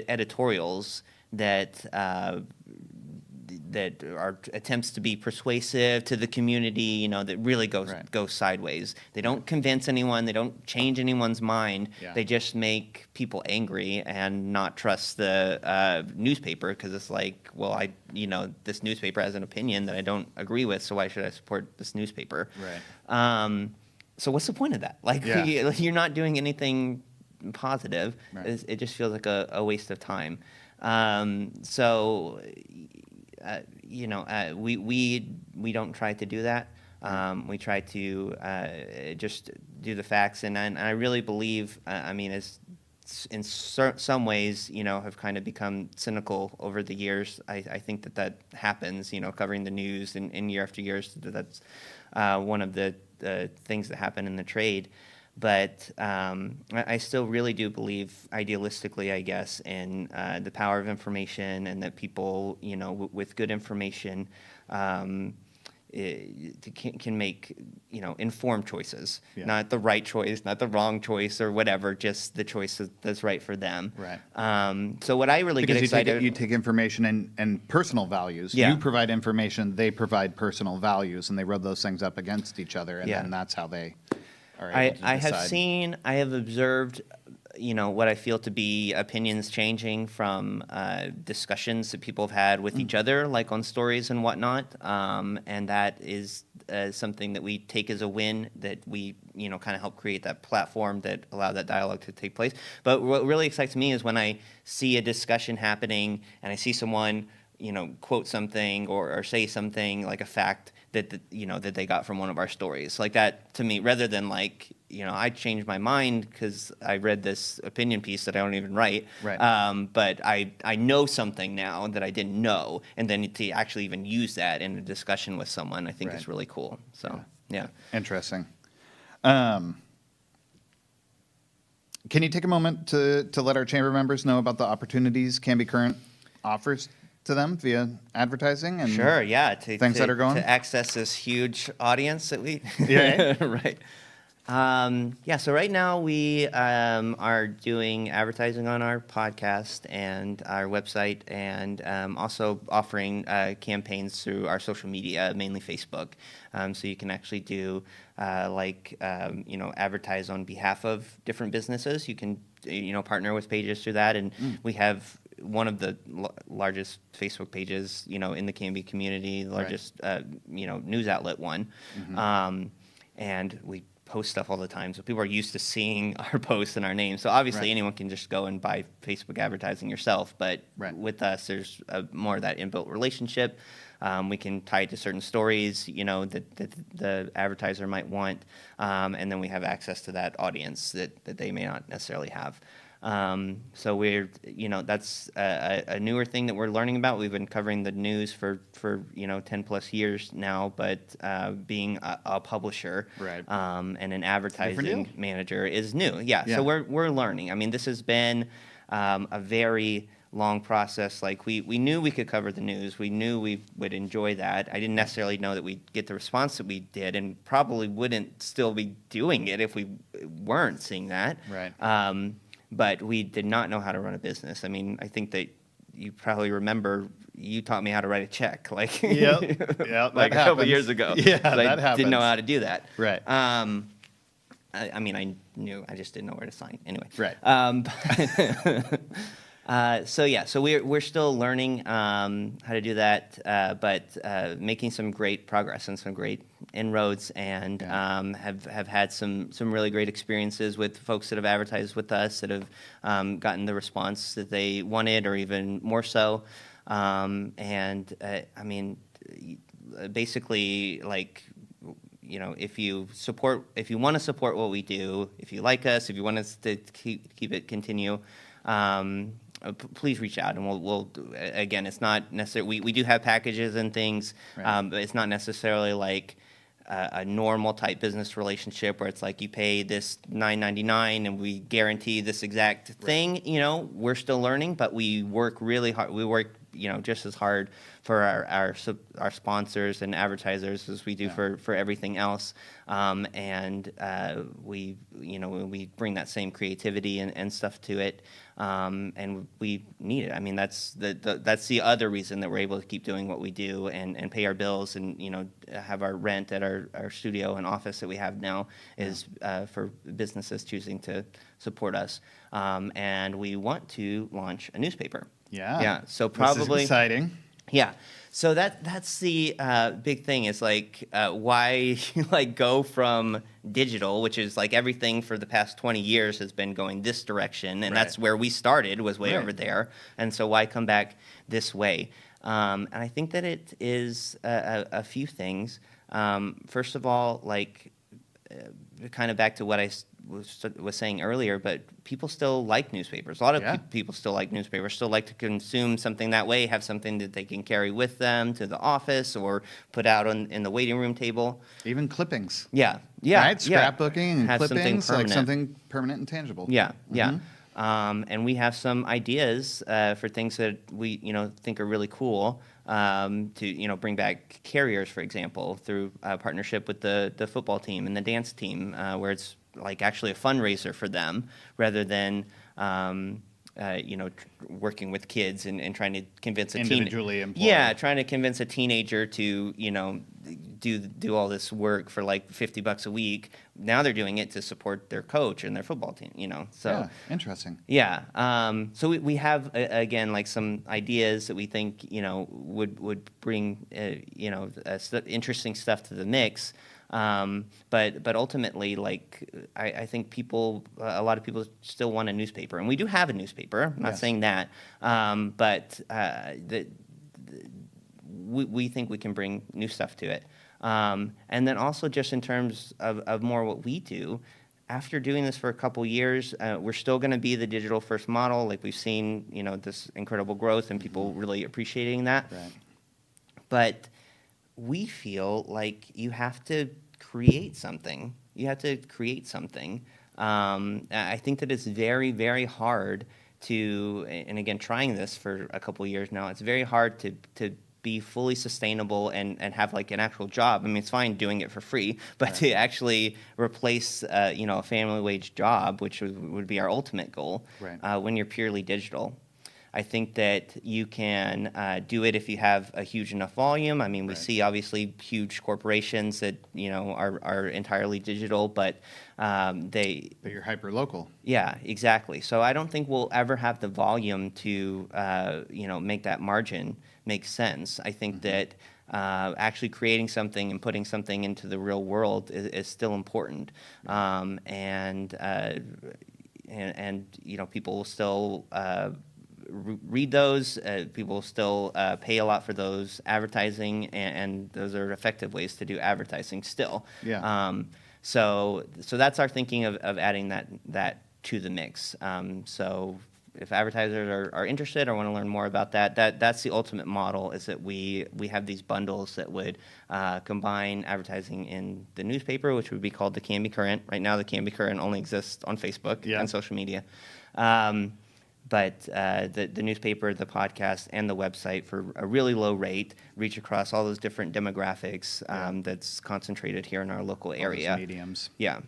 editorials that are attempts to be persuasive to the community, that really go sideways. They don't convince anyone. They don't change anyone's mind. Yeah. They just make people angry and not trust the newspaper, because it's like, well, this newspaper has an opinion that I don't agree with, so why should I support this newspaper? Right. So what's the point of that? Like, you're not doing anything positive. Right. It just feels like a waste of time. We don't try to do that. We try to just do the facts, and I really believe, in some ways, have kind of become cynical over the years. I think that happens, covering the news and year after year. That's one of the things that happen in the trade. But I still really do believe, idealistically, I guess, in the power of information, and that people, with good information, can make, informed choices. Yeah. Not the right choice, not the wrong choice, or whatever, just the choice that's right for them. Right. So what I really get excited... You take information and personal values. Yeah. You provide information, they provide personal values, and they rub those things up against each other, and then that's how they are able to decide. I have observed, what I feel to be opinions changing from discussions that people have had with each other, like on stories and whatnot, and that is something that we take as a win, that we, kind of help create that platform that allow that dialogue to take place. But what really excites me is when I see a discussion happening and I see someone, quote something or say something like a fact that they got from one of our stories. Like that to me, rather than like, I changed my mind because I read this opinion piece that I don't even write. Right. But I know something now that I didn't know, and then to actually even use that in a discussion with someone, I think is really cool. So yeah. Interesting. Can you take a moment to let our chamber members know about the opportunities Canby Current offers to them via advertising and Sure, yeah. things that are going? To access this huge audience that we... Yeah. Right. So right now we are doing advertising on our podcast and our website, and also offering campaigns through our social media, mainly Facebook. So you can actually do advertise on behalf of different businesses. You can partner with pages through that, and we have one of the largest Facebook pages in the Canby community, the largest news outlet one, and we post stuff all the time, so people are used to seeing our posts and our names. So obviously anyone can just go and buy Facebook advertising yourself, but with us there's more of that inbuilt relationship. We can tie it to certain stories that the advertiser might want, and then we have access to that audience that they may not necessarily have. So we're, that's a newer thing that we're learning about. We've been covering the news for 10 plus years now, but being a publisher and an advertising manager is new. Yeah. So we're learning. I mean, this has been a very long process. Like we knew we could cover the news. We knew we would enjoy that. I didn't necessarily know that we'd get the response that we did, and probably wouldn't still be doing it if we weren't seeing that. Right. But we did not know how to run a business. I mean, I think that you probably remember you taught me how to write a check, like like a couple years ago. Yeah, that happens. Didn't know how to do that. Right. I mean, I knew, I just didn't know where to sign. Anyway. Right. So we're still learning how to do that, but making some great progress and some great inroads, and have had some really great experiences with folks that have advertised with us that have gotten the response that they wanted, or even more so. I mean, basically, like, if you want to support what we do, if you like us, if you want us to keep it continue, please reach out, and we'll again, it's not necessarily, we do have packages and things, but it's not necessarily like a normal type business relationship where it's like you pay this $9.99 and we guarantee this exact thing. We're still learning, but we work really hard. We work just as hard for our sponsors and advertisers as we do for everything else, and we bring that same creativity and stuff to it, and we need it. I mean, that's the other reason that we're able to keep doing what we do and pay our bills, and have our rent at our studio and office that we have now is for businesses choosing to support us, and we want to launch a newspaper. Yeah. So probably this is exciting. Yeah. So that's the big thing is like why go from digital, which is like everything for the past 20 years has been going this direction, and that's where we started, was way over there. And so why come back this way? And I think that it is a few things. First of all, like kind of back to what I was saying earlier, but people still like newspapers. A lot of people still like newspapers, still like to consume something that way, have something that they can carry with them to the office or put out in the waiting room table. Even clippings. Yeah. Right? Scrapbooking and have clippings, like something permanent and tangible. Yeah. And we have some ideas for things that we think are really cool, to bring back carriers, for example, through a partnership with the football team and the dance team, where it's like actually a fundraiser for them rather than working with kids and trying to convince trying to convince a teenager to do all this work for like $50 a week. Now they're doing it to support their coach and their football team. So interesting. So we have again like some ideas that we think would bring interesting stuff to the mix. But ultimately, like I think a lot of people still want a newspaper, and we do have a newspaper. I'm not saying that, but we think we can bring new stuff to it. And then also just in terms of more what we do, after doing this for a couple years, we're still going to be the digital first model. Like we've seen, this incredible growth and people really appreciating that. Right. But we feel like you have to create something. I think that it's very, very hard to, and again, trying this for a couple years now, it's very hard to be fully sustainable and have like an actual job. I mean, it's fine doing it for free, but Right. to actually replace, a family wage job, which would be our ultimate goal, Right. when you're purely digital. I think that you can do it if you have a huge enough volume. I mean, we Right. see obviously huge corporations that are entirely digital, but they. But you're hyper local. Yeah, exactly. So I don't think we'll ever have the volume to make that margin make sense. I think that actually creating something and putting something into the real world is still important, and people will still. Read those. People still pay a lot for those advertising, and those are effective ways to do advertising still. Yeah. So that's our thinking of adding that to the mix. So if advertisers are interested or want to learn more about that's the ultimate model, is that we have these bundles that would combine advertising in the newspaper, which would be called the Canby Current. Right now, the Canby Current only exists on Facebook Yeah. and social media. But the newspaper, the podcast, and the website for a really low rate reach across all those different demographics that's concentrated here in our local area. All those mediums. Yeah.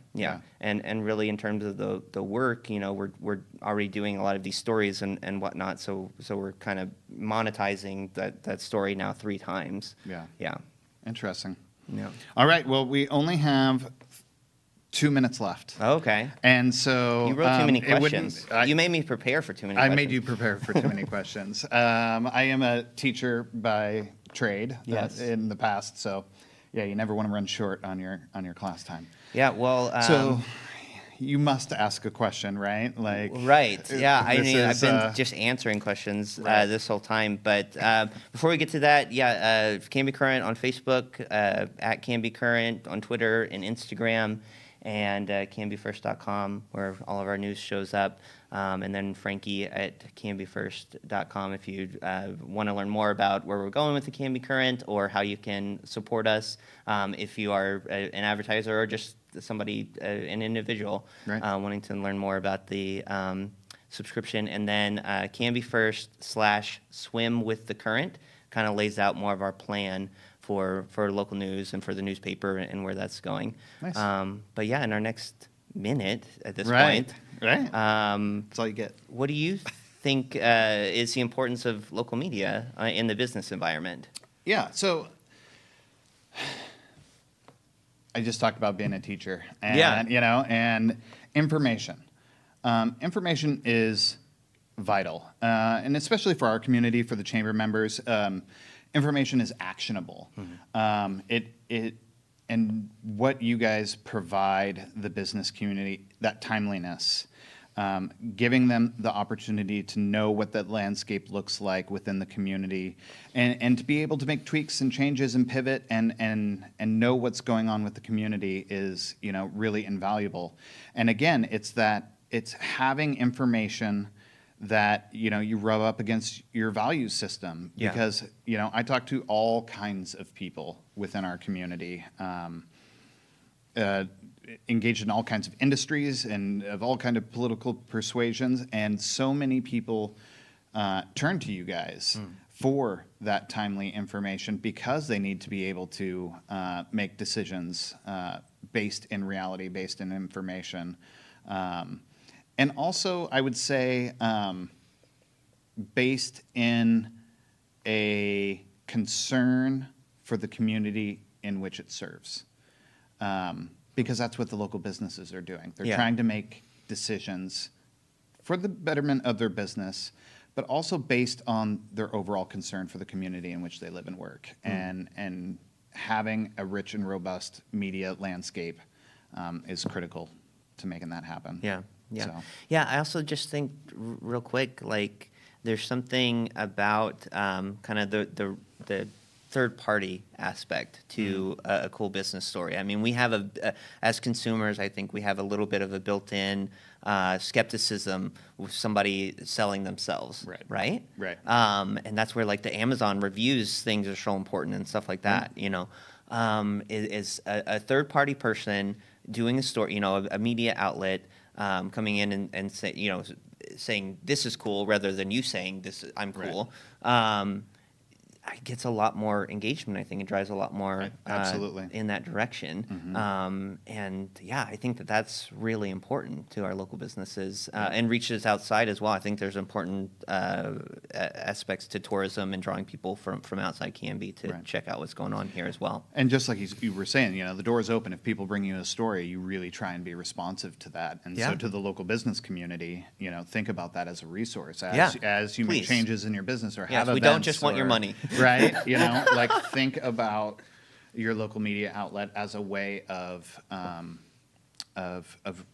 And really in terms of the work, we're already doing a lot of these stories and whatnot, so we're kind of monetizing that story now 3 times. Yeah. Interesting. Yeah. All right. Well, we only have 2 minutes left. Okay. And so You wrote too many it wouldn't- questions. You made me prepare for too many questions. I made you prepare for too many questions. I am a teacher by trade. Yes. In the past, so yeah, you never want to run short on your class time. Yeah, well... So you must ask a question, right? Like Right. Yeah. I this mean, I've is, been just answering questions Right. this whole time. But before we get to that, Canby Current on Facebook, at Canby Current on Twitter and Instagram, and canbyfirst.com, where all of our news shows up. And then Francke at canbyfirst.com if you want to learn more about where we're going with the Canby Current or how you can support us if you are an advertiser or just somebody, an individual, Right. wanting to learn more about the subscription. And then canbyfirst/swim with the current kind of lays out more of our plan for local news and for the newspaper and where that's going. Nice. But yeah, in our next minute at this Right. point, Right. That's all you get. what do you think is the importance of local media in the business environment? Yeah. So I just talked about being a teacher, and and information. Information is vital, and especially for our community, for the chamber members. Information is actionable. And what you guys provide the business community, that timeliness, giving them the opportunity to know what that landscape looks like within the community, and to be able to make tweaks and changes and pivot and know what's going on with the community is really invaluable. And again, it's having information that you rub up against your value system, Yeah. because I talk to all kinds of people within our community, engaged in all kinds of industries and of all kind of political persuasions, and so many people turn to you guys for that timely information because they need to be able to make decisions based in reality, based in information. And also, I would say, based in a concern for the community in which it serves. Because that's what the local businesses are doing. They're Yeah. trying to make decisions for the betterment of their business, but also based on their overall concern for the community in which they live and work. And having a rich and robust media landscape is critical to making that happen. Yeah. So. Yeah, I also just think real quick, like there's something about kind of the third party aspect to a cool business story. I mean, we have as consumers, I think we have a little bit of a built-in skepticism with somebody selling themselves, right? And that's where like the Amazon reviews things are so important and stuff like that. You know, is a third party person doing a story, you know, a media outlet coming in and say, you know, saying this is cool rather than you saying this I'm cool. It gets a lot more engagement. I think it drives a lot more Absolutely. in that direction. And yeah, I think that's really important to our local businesses and reaches outside as well. I think there's important aspects to tourism and drawing people from outside Canby to check out what's going on here as well. And just like you were saying, you know, the door is open. If people bring you a story, you really try and be responsive to that. And so to the local business community, you know, think about that as a resource as you make changes in your business or have events. We don't just want your money. Right? You know, like think about your local media outlet as a way of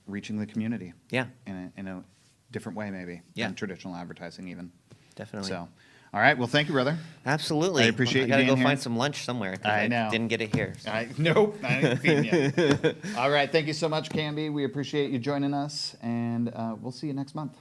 reaching the community. In a different way, maybe. Than traditional advertising, even. Definitely. So, all right. Well, thank you, brother. Absolutely. I appreciate you being here. I gotta go find some lunch somewhere. I know. Didn't get it here. So. Nope. I ain't feeding you. All right. Thank you so much, Canby. We appreciate you joining us, and we'll see you next month.